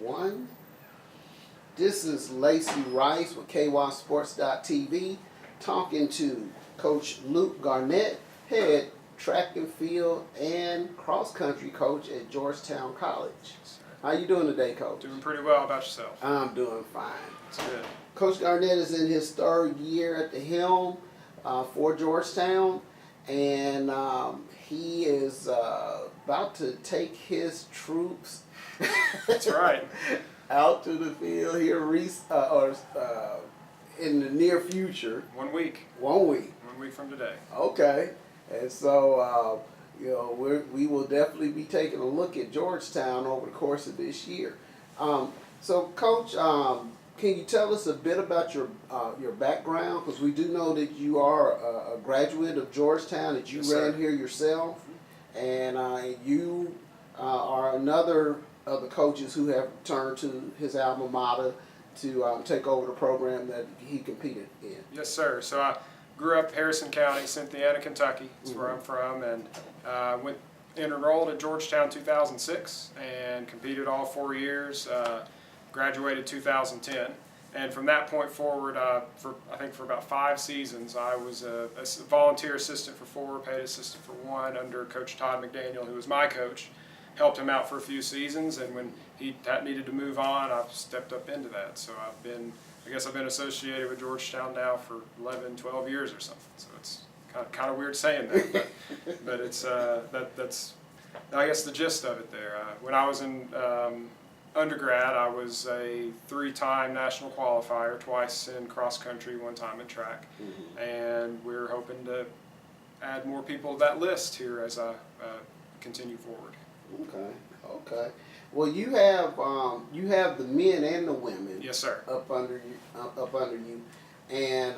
1. This is Lacey Rice with KYSports.tv talking to Coach Luke Garnett, head track and field and cross country coach at Georgetown College. How you doing today, Coach? Doing pretty well. How about yourself? I'm doing fine. That's good. Coach Garnett is in his 3rd year at the helm for Georgetown, and he is about to take his troops That's right. out to the field here in the near future. 1 week. 1 week. 1 week from today. Okay. And so, we will definitely be taking a look at Georgetown over the course of this year. So, Coach, can you tell us a bit about your background? Because we do know that you are a graduate of Georgetown, that you Yes, ran sir. here yourself, and you are another of the coaches who have returned to his alma mater to take over the program that he competed in. Yes, sir. So I grew up Harrison County, Cynthiana, Kentucky. That's where I'm from, and enrolled at Georgetown 2006 and competed all 4 years. Graduated 2010, and from that point forward, for about 5 seasons, I was a volunteer assistant for 4, paid assistant for 1 under Coach Todd McDaniel, who was my coach. Helped him out for a few seasons, and when he needed to move on, I've stepped up into that. So I've been associated with Georgetown now for 11, 12 years or something. So it's kind of weird saying that, but it's that's I guess the gist of it there. When I was in undergrad, I was a 3-time national qualifier, twice in cross country, 1 time in track, and we're hoping to add more people to that list here as I continue forward. Okay. Well, you have the men and the women. Yes, sir. Up under you, and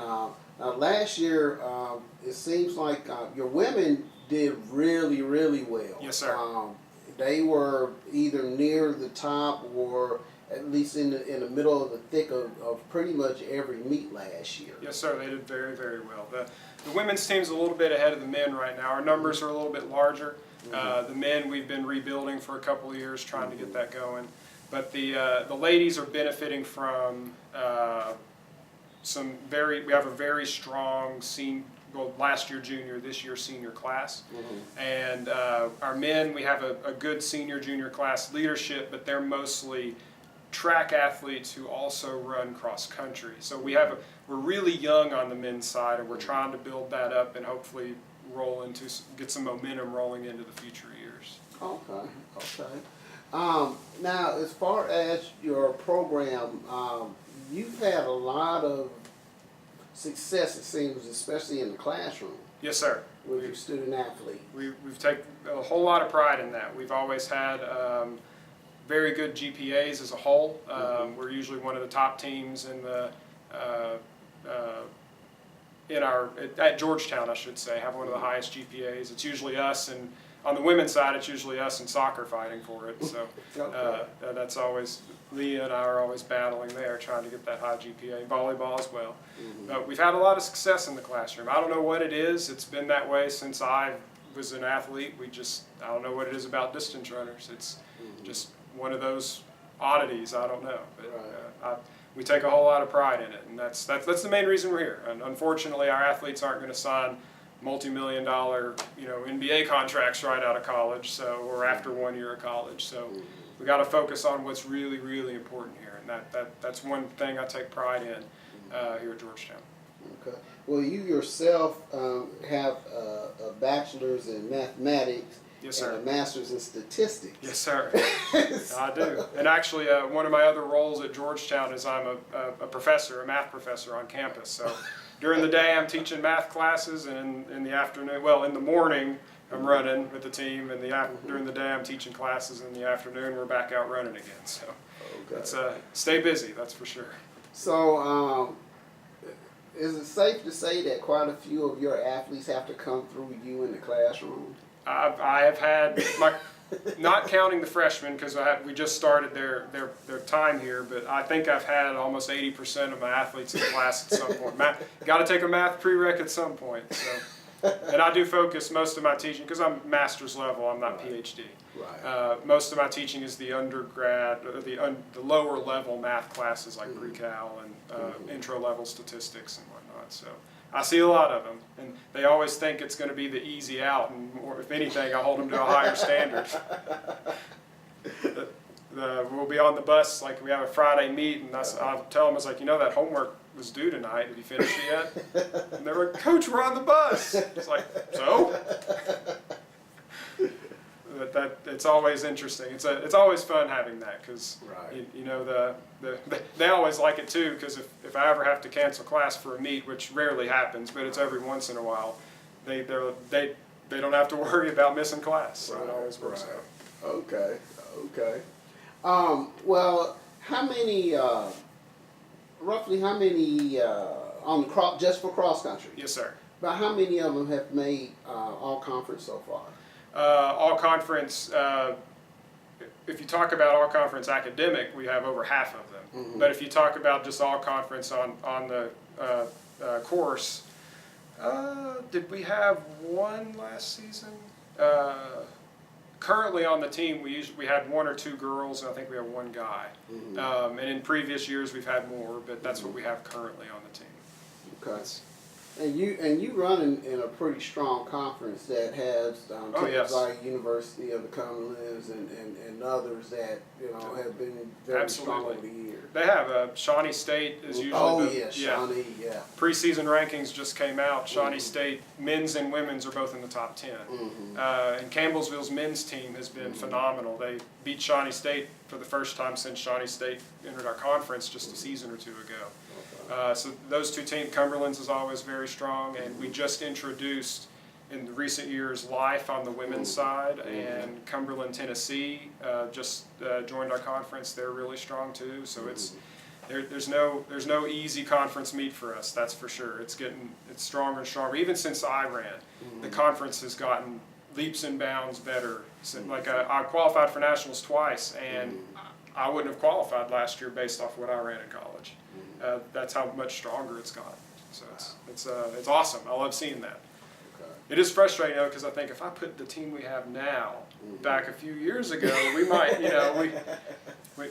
last year it seems like your women did really well. Yes, sir. They were either near the top or at least in the middle of the thick of pretty much every meet last year. Yes, sir. They did very well. The women's team's a little bit ahead of the men right now. Our numbers are a little bit larger. The men, we've been rebuilding for a couple of years, trying to get that going. But the ladies are benefiting from we have a very strong last year junior, this year senior class. And our men, we have a good senior junior class leadership, but they're mostly track athletes who also run cross country. So we're really young on the men's side, and we're trying to build that up and hopefully get some momentum rolling into the future years. Okay. Now, as far as your program, you've had a lot of success, it seems, especially in the classroom. Yes, sir. With your student athlete. We've taken a whole lot of pride in that. We've always had very good GPAs as a whole. We're usually one of the top teams in the at Georgetown, I should say, have one of the highest GPAs. It's usually us, and on the women's side, it's usually us in soccer fighting for it. So that's always, Leah and I are always battling there, trying to get that high GPA. Volleyball as well. But we've had a lot of success in the classroom. I don't know what it is. It's been that way since I was an athlete. I don't know what it is about distance runners. It's just one of those oddities. I don't know. But we take a whole lot of pride in it, and that's the main reason we're here. And unfortunately, our athletes aren't going to sign multi-million-dollar, NBA contracts right out of college, or after 1 year of college. So we got to focus on what's really important here, and that's one thing I take pride in here at Georgetown. Okay. Well, you yourself have a bachelor's in mathematics. Yes, sir. And a master's in statistics. Yes, sir. I do. And actually, one of my other roles at Georgetown is I'm a professor, a math professor on campus. So during the day, I'm teaching math classes, and in the afternoon, in the morning, I'm running with the team, and during the day, I'm teaching classes. In the afternoon, we're back out running again. So it's stay busy, that's for sure. So is it safe to say that quite a few of your athletes have to come through you in the classroom? I have had, not counting the freshmen, because we just started their time here, but I think I've had almost 80% of my athletes in class at some point. Got to take a math prereq at some point. So And I do focus most of my teaching, because I'm master's level, I'm not PhD. Right. Most of my teaching is the undergrad, or the lower level math classes like pre-cal and intro level statistics and whatnot. So I see a lot of them, and they always think it's going to be the easy out, and more, if anything, I hold them to a higher standard. We'll be on the bus, like we have a Friday meet, and I'll tell them, I was like, that homework was due tonight. Have you finished it yet? And they're like, Coach, we're on the bus. It's like, so? It's always interesting. It's always fun having that, because right. they always like it too, because if I ever have to cancel class for a meet, which rarely happens, but it's every once in a while, they don't have to worry about missing class. So it always works out. Okay. Well, roughly how many just for cross country? Yes, sir. About how many of them have made all conference so far? All conference, if you talk about all conference academic, we have over half of them. Mm-hmm. But if you talk about just all conference on the course, did we have one last season? Currently on the team, we had one or two girls, and I think we have one guy. Mm-hmm. And in previous years, we've had more, but that's what we have currently on the team. Okay. And you run in a pretty strong conference that has teams like University of the Cumberlands and others that have been very strong over the years. They have Shawnee State is usually Shawnee, yeah. Preseason rankings just came out. Shawnee State men's and women's are both in the top 10. And Campbellsville's men's team has been phenomenal. They beat Shawnee State for the first time since Shawnee State entered our conference just a season or two ago. So those two teams, Cumberland's is always very strong, and we just introduced in the recent years Life on the women's side, and Cumberland, Tennessee just joined our conference. They're really strong too. So there's no easy conference meet for us. That's for sure. It's stronger and stronger. Even since I ran, the conference has gotten leaps and bounds better. So, like I qualified for nationals twice, and I wouldn't have qualified last year based off what I ran in college. That's how much stronger it's gotten. So it's awesome. I love seeing that. Okay. It is frustrating though, because I think if I put the team we have now back a few years ago, we might,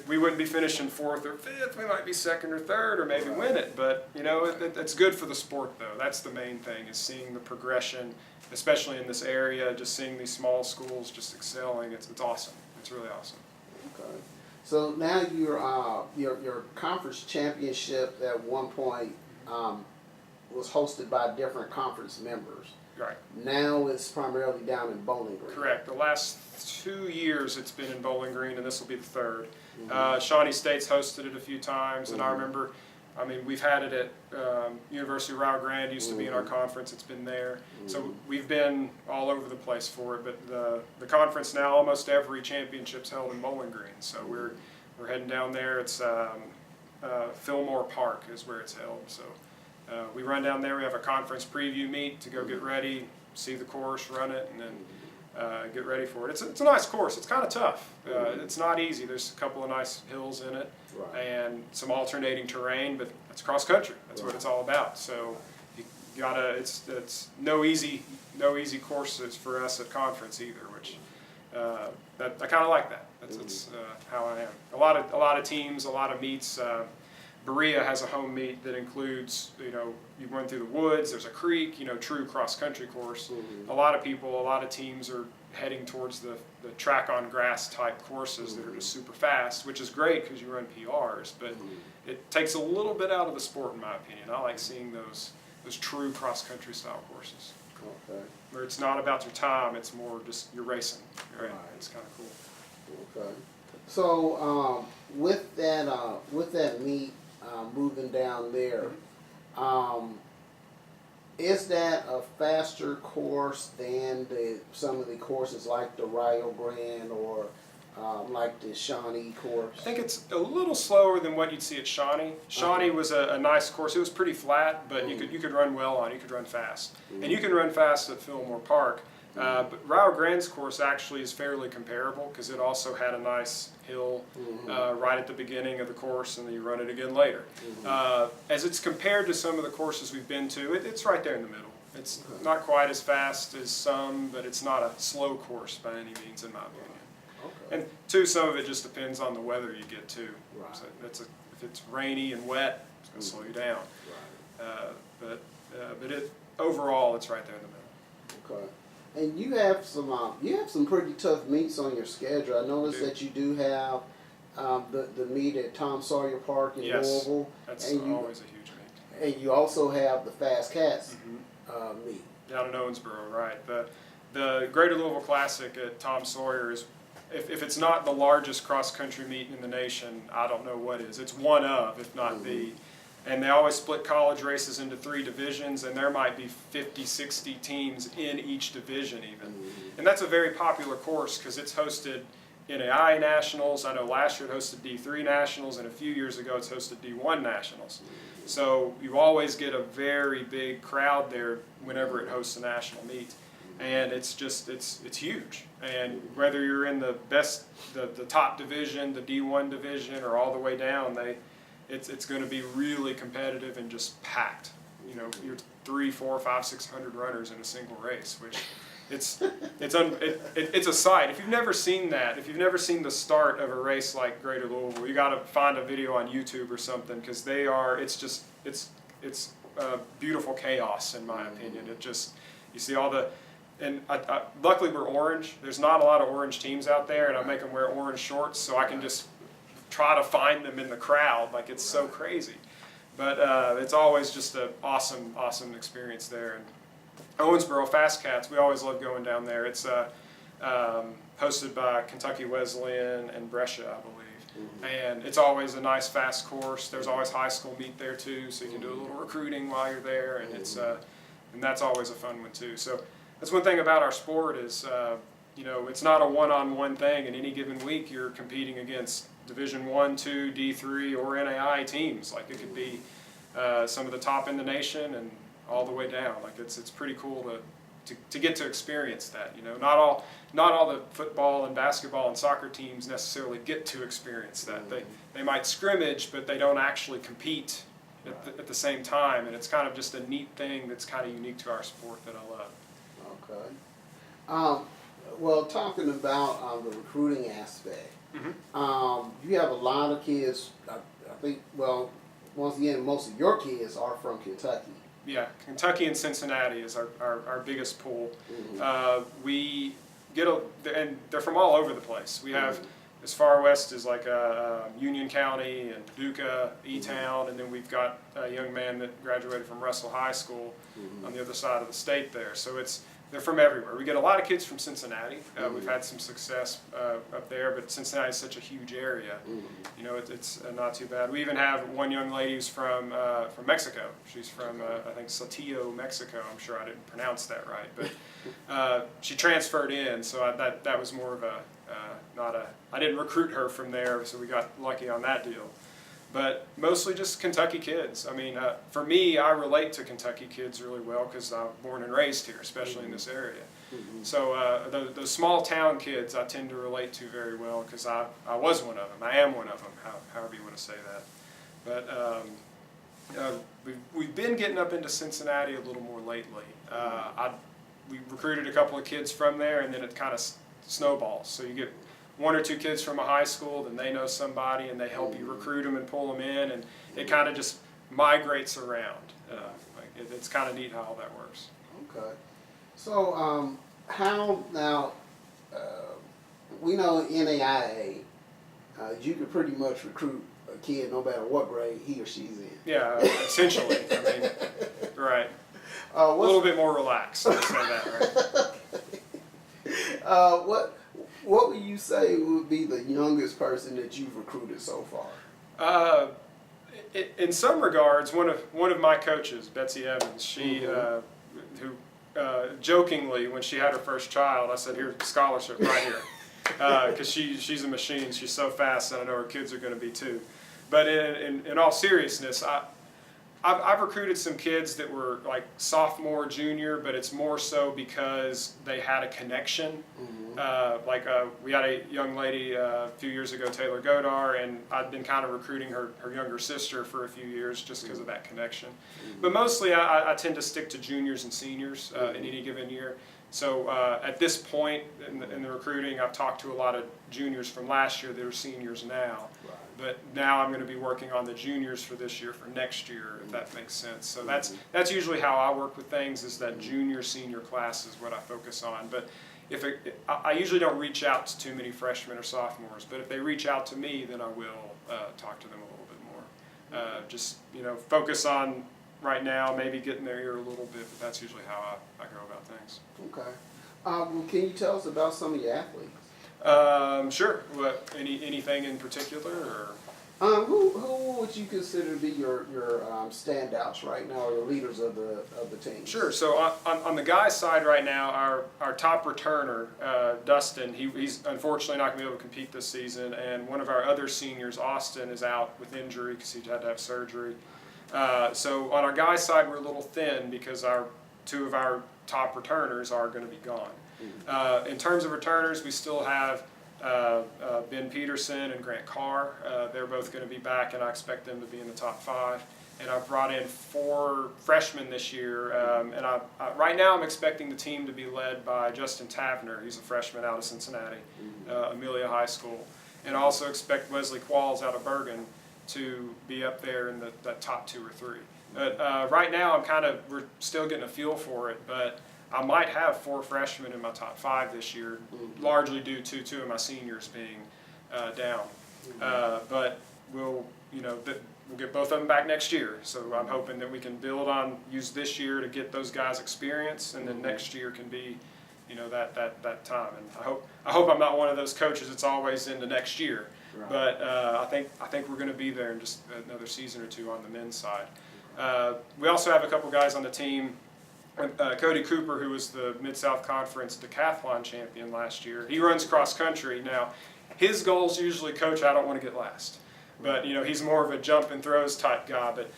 we wouldn't be finishing 4th or 5th. We might be 2nd or 3rd, or maybe win it. But it's good for the sport though. That's the main thing, is seeing the progression, especially in this area. Just seeing these small schools just excelling. It's awesome. It's really awesome. Okay. So now your conference championship at one point was hosted by different conference members. Right. Now it's primarily down in Bowling Green. Correct. The last 2 years it's been in Bowling Green, and this will be the 3rd. Shawnee State's hosted it a few times, and I remember, we've had it at University of Rio Grande, used to be in our conference. It's been there. So we've been all over the place for it, but the conference now, almost every championship's held in Bowling Green. So we're heading down there. It's Fillmore Park is where it's held. So we run down there. We have a conference preview meet to go get ready, see the course, run it, and then get ready for it. It's a nice course. It's kind of tough. It's not easy. There's a couple of nice hills in it, and some alternating terrain, but it's cross country. That's what it's all about. So you gotta. It's no easy courses for us at conference either, which I kind of like that. That's how I am. A lot of teams, a lot of meets. Berea has a home meet that includes, you run through the woods, there's a creek, true cross-country course. A lot of teams are heading towards the track on grass type courses that are just super fast, which is great because you run PRs, but it takes a little bit out of the sport in my opinion. I like seeing those true cross-country style courses. Okay. Where it's not about your time, it's more just you're racing. Right? It's kind of cool. Okay. So with that meet, moving down there, is that a faster course than some of the courses like the Rio Grande or like the Shawnee course? I think it's a little slower than what you'd see at Shawnee. Shawnee was a nice course. It was pretty flat, but you could run well on it. You could run fast. And you can run fast at Fillmore Park. But Rio Grande's course actually is fairly comparable because it also had a nice hill right at the beginning of the course, and then you run it again later. As it's compared to some of the courses we've been to, it's right there in the middle. It's not quite as fast as some, but it's not a slow course by any means, in my opinion. Okay. And two, some of it just depends on the weather you get too. Right. So if it's rainy and wet, it's going to slow you down. Right. But it overall, it's right there in the middle. Okay. And you have some pretty tough meets on your schedule. I noticed that you do have the meet at Tom Sawyer Park in Louisville. That's and always a huge meet. And you also have the Fast Cats meet. Down in Owensboro, right. The Greater Louisville Classic at Tom Sawyer is, if it's not the largest cross-country meet in the nation, I don't know what is. It's one of, if not the. And they always split college races into 3 divisions, and there might be 50, 60 teams in each division even. And that's a very popular course because it's hosted NAI Nationals. I know last year it hosted D3 Nationals, and a few years ago it's hosted D1 Nationals. So you always get a very big crowd there whenever it hosts a national meet. And it's huge. And whether you're in the top division, the D1 division, or all the way down, it's going to be really competitive and just packed. You know, you're 300, 400, 500, 600 runners in a single race, which it's a sight. If you've never seen that, if you've never seen the start of a race like Greater Louisville, you got to find a video on YouTube or something, because it's beautiful chaos, in my opinion. You see all the. And luckily we're orange. There's not a lot of orange teams out there, and I make them wear orange shorts so I can just try to find them in the crowd. Like, it's so crazy. But it's always just an awesome experience there. And Owensboro Fast Cats, we always love going down there. It's hosted by Kentucky Wesleyan and Brescia, I believe. And it's always a nice fast course. There's always high school meet there too, so you can do a little recruiting while you're there, and and that's always a fun one too. So that's one thing about our sport is, it's not a one-on-one thing. In any given week, you're competing against Division 1, 2, D3, or NAI teams. Like, it could be some of the top in the nation and all the way down. Like, it's pretty cool to get to experience that. Not all the football and basketball and soccer teams necessarily get to experience that. They might scrimmage, but they don't actually compete at the same time. And it's kind of just a neat thing that's kind of unique to our sport that I love. Okay. Well, talking about the recruiting aspect, you have a lot of kids. I think, well, once again, most of your kids are from Kentucky. Yeah, Kentucky and Cincinnati is our biggest pool. We get and they're from all over the place. We have as far west as like Union County and Paducah, E-Town, and then we've got a young man that graduated from Russell High School on the other side of the state there. So they're from everywhere. We get a lot of kids from Cincinnati. We've had some success up there, but Cincinnati is such a huge area. It's not too bad. We even have one young lady who's from Mexico. She's from, I think, Saltillo, Mexico. I'm sure I didn't pronounce that right. But she transferred in, so that was more of I didn't recruit her from there, so we got lucky on that deal. But mostly just Kentucky kids. I mean, for me, I relate to Kentucky kids really well because I'm born and raised here, especially in this area. So those small town kids I tend to relate to very well because I was one of them. I am one of them, however you want to say that. But we've been getting up into Cincinnati a little more lately. We recruited a couple of kids from there, and then it kind of snowballs. So you get 1 or 2 kids from a high school, then they know somebody, and they help you recruit them and pull them in, and it kind of just migrates around. It's kind of neat how all that works. Okay. So how now, we know in NAIA, you could pretty much recruit a kid no matter what grade he or she's in. Yeah, essentially. I mean, right. A little bit more relaxed, let's say that, right? What would you say would be the youngest person that you've recruited so far? In some regards, one of my coaches, Betsy Evans, she who jokingly, when she had her first child, I said, "Here's a scholarship right here," because she's a machine. She's so fast, and I know her kids are going to be too. But in all seriousness, I've recruited some kids that were like sophomore, junior, but it's more so because they had a connection. We had a young lady a few years ago, Taylor Godar, and I'd been kind of recruiting her younger sister for a few years just because of that connection. But mostly I tend to stick to juniors and seniors in any given year. So at this point in the recruiting, I've talked to a lot of juniors from last year that are seniors now. But now I'm going to be working on the juniors for this year, for next year, if that makes sense. So that's usually how I work with things, is that junior, senior class is what I focus on. But I usually don't reach out to too many freshmen or sophomores, but if they reach out to me, then I will talk to them a little bit more. Just, focus on right now, maybe getting their ear a little bit, but that's usually how I go about things. Okay. Can you tell us about some of your athletes? Sure. What, anything in particular, or? Who would you consider to be your standouts right now, or the leaders of the team? Sure. So on the guys' side right now, our top returner, Dustin, he's unfortunately not going to be able to compete this season, and one of our other seniors, Austin, is out with injury because he had to have surgery. So on our guys' side, we're a little thin because two of our top returners are going to be gone. In terms of returners, we still have Ben Peterson and Grant Carr. They're both going to be back, and I expect them to be in the top 5. And I've brought in 4 freshmen this year, and right now I'm expecting the team to be led by Justin Tavener. He's a freshman out of Cincinnati, Amelia High School. And I also expect Wesley Qualls out of Bergen to be up there in the top 2 or 3. But right now we're still getting a feel for it, but I might have 4 freshmen in my top 5 this year, largely due to 2 of my seniors being down. But we'll get both of them back next year. So I'm hoping that we can use this year to get those guys experience, and then next year can be, that time. And I hope I'm not one of those coaches that's always into next year. Right. But I think we're going to be there in just another season or 2 on the men's side. We also have a couple guys on the team. Cody Cooper, who was the Mid-South Conference decathlon champion last year, he runs cross country. Now, his goals usually, coach, I don't want to get last. But, he's more of a jump and throws type guy. But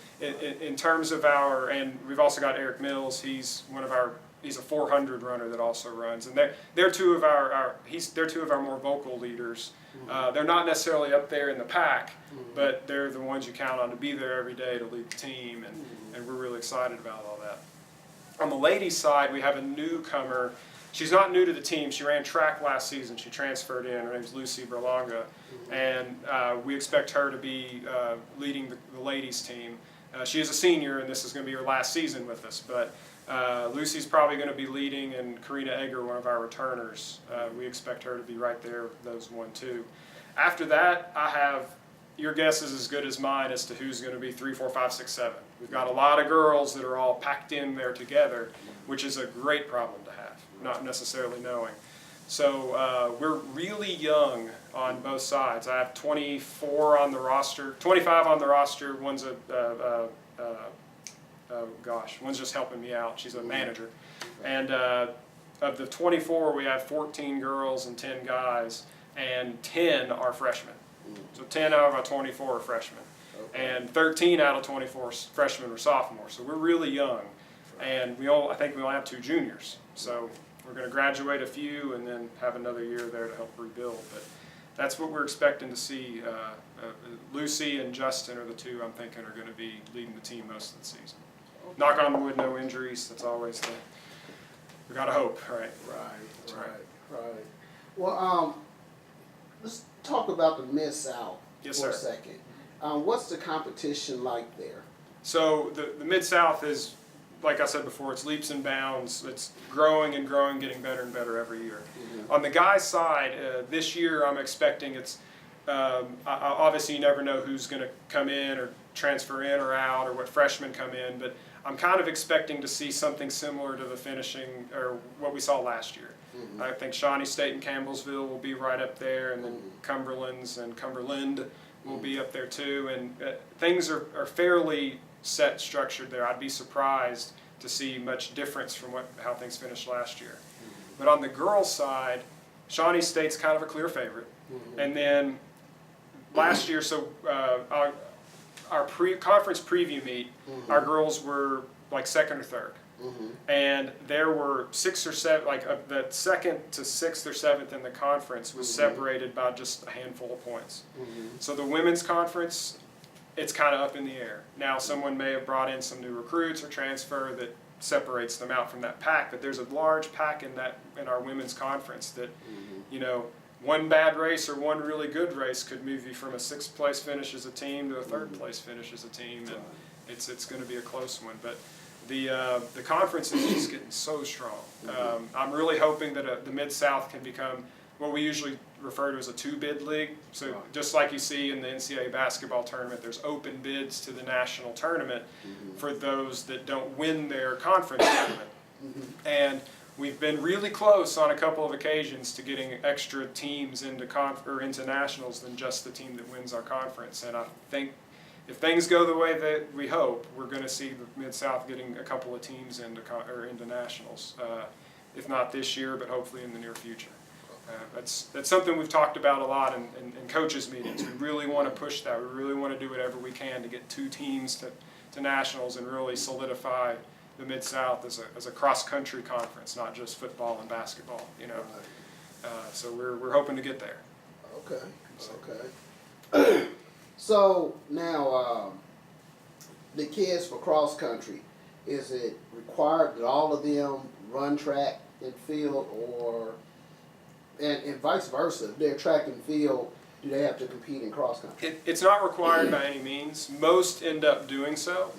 in terms of and we've also got Eric Mills, he's a 400 runner that also runs. And they're 2 of our more vocal leaders. They're not necessarily up there in the pack, but they're the ones you count on to be there every day to lead the team, and we're really excited about all that. On the ladies' side, we have a newcomer. She's not new to the team. She ran track last season. She transferred in. Her name's Lucy Berlanga, and we expect her to be leading the ladies' team. She is a senior, and this is going to be her last season with us, but Lucy's probably going to be leading, and Karina Egger, one of our returners, we expect her to be right there with those 1, 2. After that, your guess is as good as mine as to who's going to be 3, 4, 5, 6, 7. We've got a lot of girls that are all packed in there together, which is a great problem to have, not necessarily knowing. So we're really young on both sides. I have 24 on the roster, 25 on the roster. One's one's just helping me out. She's a manager. And of the 24, we have 14 girls and 10 guys, and 10 are freshmen. So 10 out of our 24 are freshmen. Okay. And 13 out of 24 freshmen are sophomores. So we're really young. And I think we only have 2 juniors. So we're going to graduate a few and then have another year there to help rebuild. But that's what we're expecting to see. Lucy and Justin are the 2 I'm thinking are going to be leading the team most of the season. Okay. Knock on wood, no injuries. That's always we got to hope, right? Right. Well, let's talk about the Mid-South for a second. What's the competition like there? So the Mid-South is, like I said before, it's leaps and bounds. It's growing and growing, getting better and better every year. On the guys' side, this year I'm expecting obviously you never know who's going to come in or transfer in or out or what freshmen come in, but I'm kind of expecting to see something similar to the finishing or what we saw last year. I think Shawnee State and Campbellsville will be right up there, and then Cumberland will be up there too, and things are fairly set, structured there. I'd be surprised to see much difference from how things finished last year. But on the girls' side, Shawnee State's kind of a clear favorite. And then last year, our conference preview meet, our girls were like second or third. And there were 6 or 7, like the second to 6th or 7th in the conference was separated by just a handful of points. So the women's conference, it's kind of up in the air. Now someone may have brought in some new recruits or transfer that separates them out from that pack, but there's a large pack in our women's conference that, you know, one bad race or one really good race could move you from a 6th place finish as a team to a 3rd place finish as a team, and it's going to be a close one. But the conference is just getting so strong. I'm really hoping that the Mid-South can become what we usually refer to as a 2-bid league. So just like you see in the NCAA basketball tournament, there's open bids to the national tournament for those that don't win their conference tournament. And we've been really close on a couple of occasions to getting extra teams into into nationals than just the team that wins our conference. And I think if things go the way that we hope, we're going to see the Mid-South getting a couple of teams into nationals. If not this year, but hopefully in the near future. That's something we've talked about a lot in coaches' meetings. We really want to push that. We really want to do whatever we can to get 2 teams to nationals and really solidify the Mid-South as a cross-country conference, not just football and basketball. You know, so we're hoping to get there. Okay. Okay. So now the kids for cross-country, is it required that all of them run track and field, or and vice versa? If they're track and field, do they have to compete in cross country? It's not required by any means. Most end up doing so.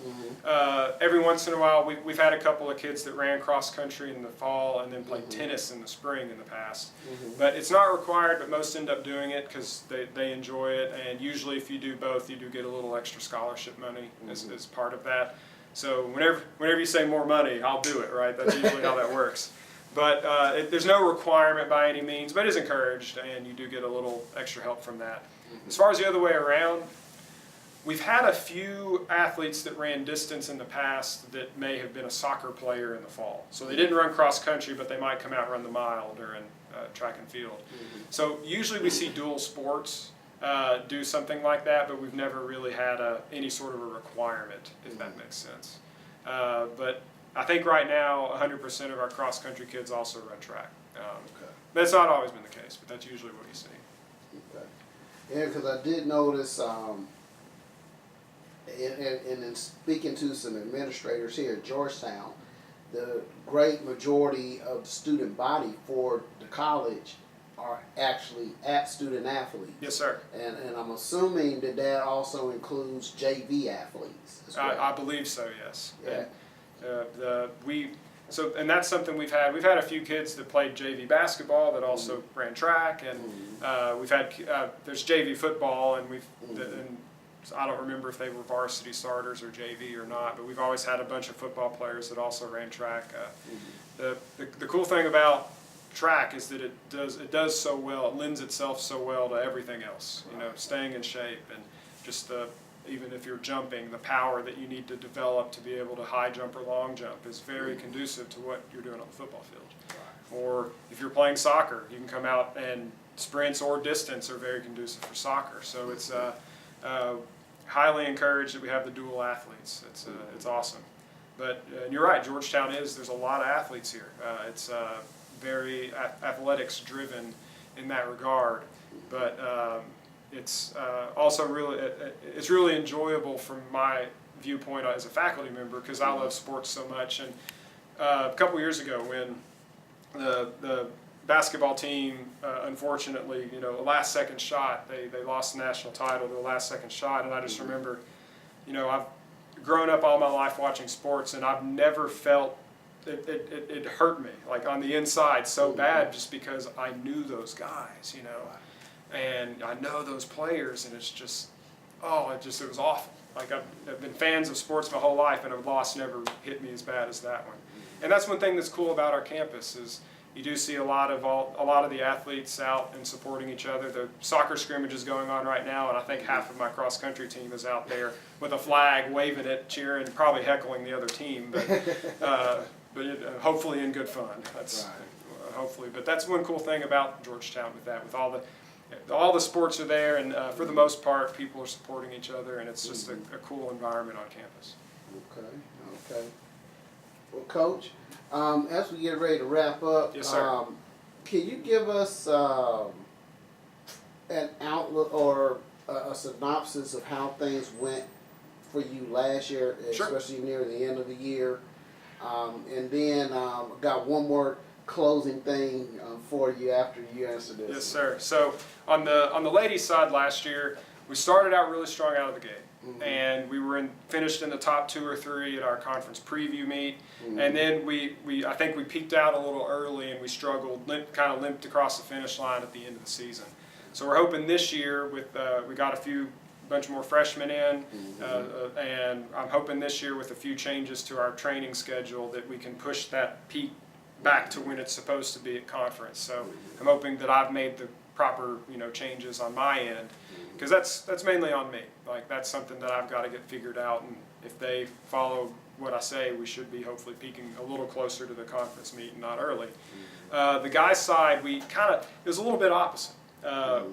Every once in a while, we've had a couple of kids that ran cross country in the fall and then played tennis in the spring in the past. But it's not required, but most end up doing it because they enjoy it. And usually if you do both, you do get a little extra scholarship money as part of that. So whenever you say more money, I'll do it, right? That's usually how that works. But there's no requirement by any means, but it is encouraged, and you do get a little extra help from that. As far as the other way around, we've had a few athletes that ran distance in the past that may have been a soccer player in the fall. So they didn't run cross country, but they might come out and run the mile during track and field. So usually we see dual sports do something like that, but we've never really had any sort of a requirement, if that makes sense. But I think right now 100% of our cross-country kids also run track. That's not always been the case, but that's usually what you see. Okay. Yeah, because I did notice, in speaking to some administrators here at Georgetown, the great majority of the student body for the college are actually student athletes. Yes, sir. And I'm assuming that also includes JV athletes as well. I believe so, yes. Yeah. And that's something we've had. We've had a few kids that played JV basketball that also ran track, and we've had there's JV football, and and I don't remember if they were varsity starters or JV or not, but we've always had a bunch of football players that also ran track. The cool thing about track is that it does so well. It lends itself so well to everything else. You know, staying in shape and just even if you're jumping, the power that you need to develop to be able to high jump or long jump is very conducive to what you're doing on the football field. Or if you're playing soccer, you can come out and sprints or distance are very conducive for soccer. So it's highly encouraged that we have the dual athletes. It's awesome. But you're right, Georgetown there's a lot of athletes here. It's very athletics driven in that regard. But it's also it's really enjoyable from my viewpoint as a faculty member because I love sports so much. And a couple years ago when the basketball team, unfortunately, a last second shot, they lost the national title, the last second shot, and I just remember, I've grown up all my life watching sports and I've never felt it hurt me, like on the inside so bad just because I knew those guys, and I know those players, and it's just, it was awful. Like I've been fans of sports my whole life, and a loss never hit me as bad as that one. And that's one thing that's cool about our campus is you do see a lot of the athletes out and supporting each other. The soccer scrimmage is going on right now, and I think half of my cross country team is out there with a flag, waving it, cheering, probably heckling the other team, but hopefully in good fun. That's hopefully. But that's one cool thing about Georgetown with all the all the sports are there, and for the most part, people are supporting each other, and it's just a cool environment on campus. Okay. Well, Coach, as we get ready to wrap up, Yes, sir. Can you give us an outlook or a synopsis of how things went for you last year, Sure. especially near the end of the year? And then got one more closing thing for you after you answer this. Yes, sir. So on the ladies' side last year, we started out really strong out of the gate, and we were finished in the top 2 or 3 at our conference preview meet, and then I think we peaked out a little early and we struggled, kind of limped across the finish line at the end of the season. So we're hoping this year with we got a bunch more freshmen in, and I'm hoping this year with a few changes to our training schedule that we can push that peak back to when it's supposed to be at conference. So I'm hoping that I've made the proper changes on my end, because that's mainly on me. Like, that's something that I've got to get figured out, and if they follow what I say, we should be hopefully peaking a little closer to the conference meet and not early. The guys' side, it was a little bit opposite.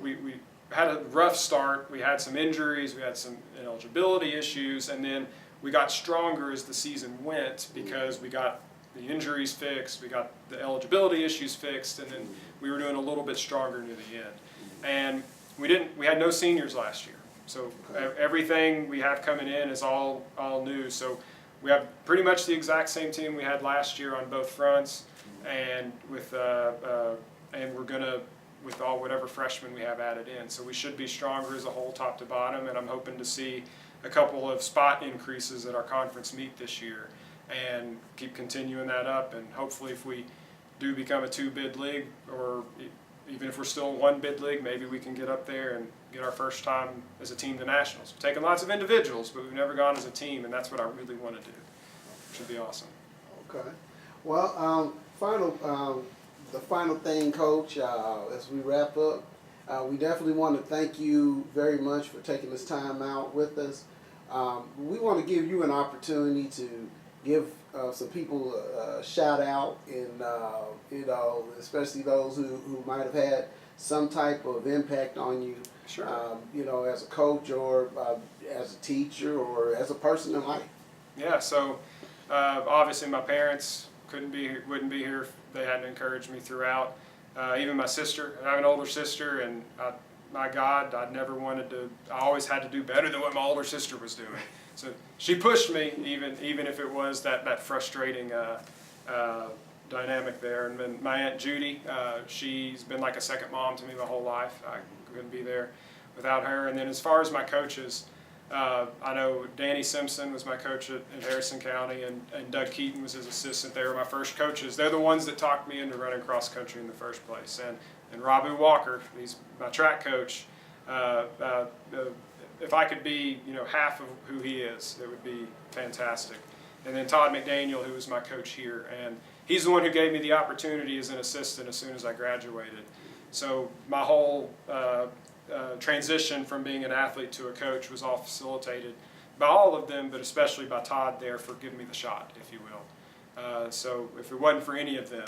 We had a rough start. We had some injuries, we had some ineligibility issues, and then we got stronger as the season went because we got the injuries fixed, we got the eligibility issues fixed, and then we were doing a little bit stronger near the end. And we had no seniors last year, so everything we have coming in is all new. So we have pretty much the exact same team we had last year on both fronts, and we're gonna with whatever freshmen we have added in. So we should be stronger as a whole, top to bottom, and I'm hoping to see a couple of spot increases at our conference meet this year and keep continuing that up. And hopefully if we do become a 2-bid league, or even if we're still a 1-bid league, maybe we can get up there and get our first time as a team to nationals. We've taken lots of individuals, but we've never gone as a team, and that's what I really want to do. It should be awesome. Okay. Well, the final thing, Coach, as we wrap up, we definitely want to thank you very much for taking this time out with us. We want to give you an opportunity to give some people a shout out, and especially those who might have had some type of impact on you. Sure. As a coach, or as a teacher, or as a person in life. Yeah. So obviously my parents wouldn't be here if they hadn't encouraged me throughout. Even my sister. I have an older sister, and my God, I always had to do better than what my older sister was doing. So she pushed me, even if it was that frustrating dynamic there. And then my Aunt Judy, she's been like a second mom to me my whole life. I couldn't be there without her. And then as far as my coaches, I know Danny Simpson was my coach at Harrison County, and Doug Keaton was his assistant. They were my first coaches. They're the ones that talked me into running cross country in the first place. And Rabu Walker, he's my track coach. If I could be half of who he is, it would be fantastic. And then Todd McDaniel, who was my coach here, and he's the one who gave me the opportunity as an assistant as soon as I graduated. So my whole transition from being an athlete to a coach was all facilitated by all of them, but especially by Todd there for giving me the shot, if you will. So if it wasn't for any of them,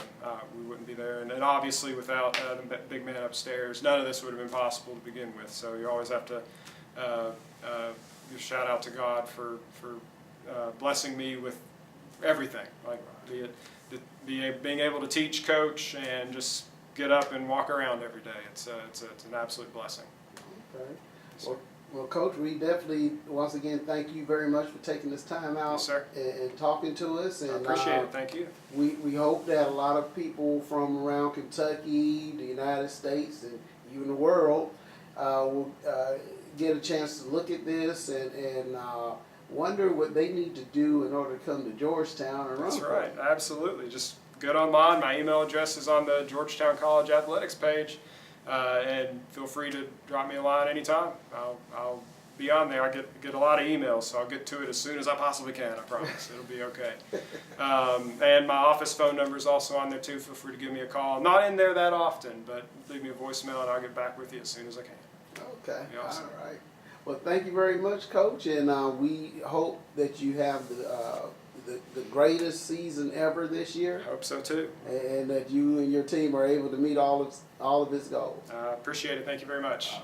we wouldn't be there. And obviously without the big man upstairs, none of this would have been possible to begin with. So you always have to give a shout out to God for blessing me with everything, like being able to teach, coach, and just get up and walk around every day. It's an absolute blessing. Okay. Well, Coach, we definitely once again thank you very much for taking this time out. Yes, sir. And talking to us. And I appreciate it. Thank you. We hope that a lot of people from around Kentucky, the United States, and even the world will get a chance to look at this and wonder what they need to do in order to come to Georgetown and run. That's right. Absolutely. Just get online. My email address is on the Georgetown College athletics page, and feel free to drop me a line anytime. I'll be on there. I get a lot of emails, so I'll get to it as soon as I possibly can. I promise. It'll be okay. And my office phone number is also on there too. Feel free to give me a call. I'm not in there that often, but leave me a voicemail and I'll get back with you as soon as I can. Okay. Awesome. All right. Well, thank you very much, Coach, and we hope that you have the greatest season ever this year, Hope so too. and that you and your team are able to meet all of its goals. Appreciate it. Thank you very much.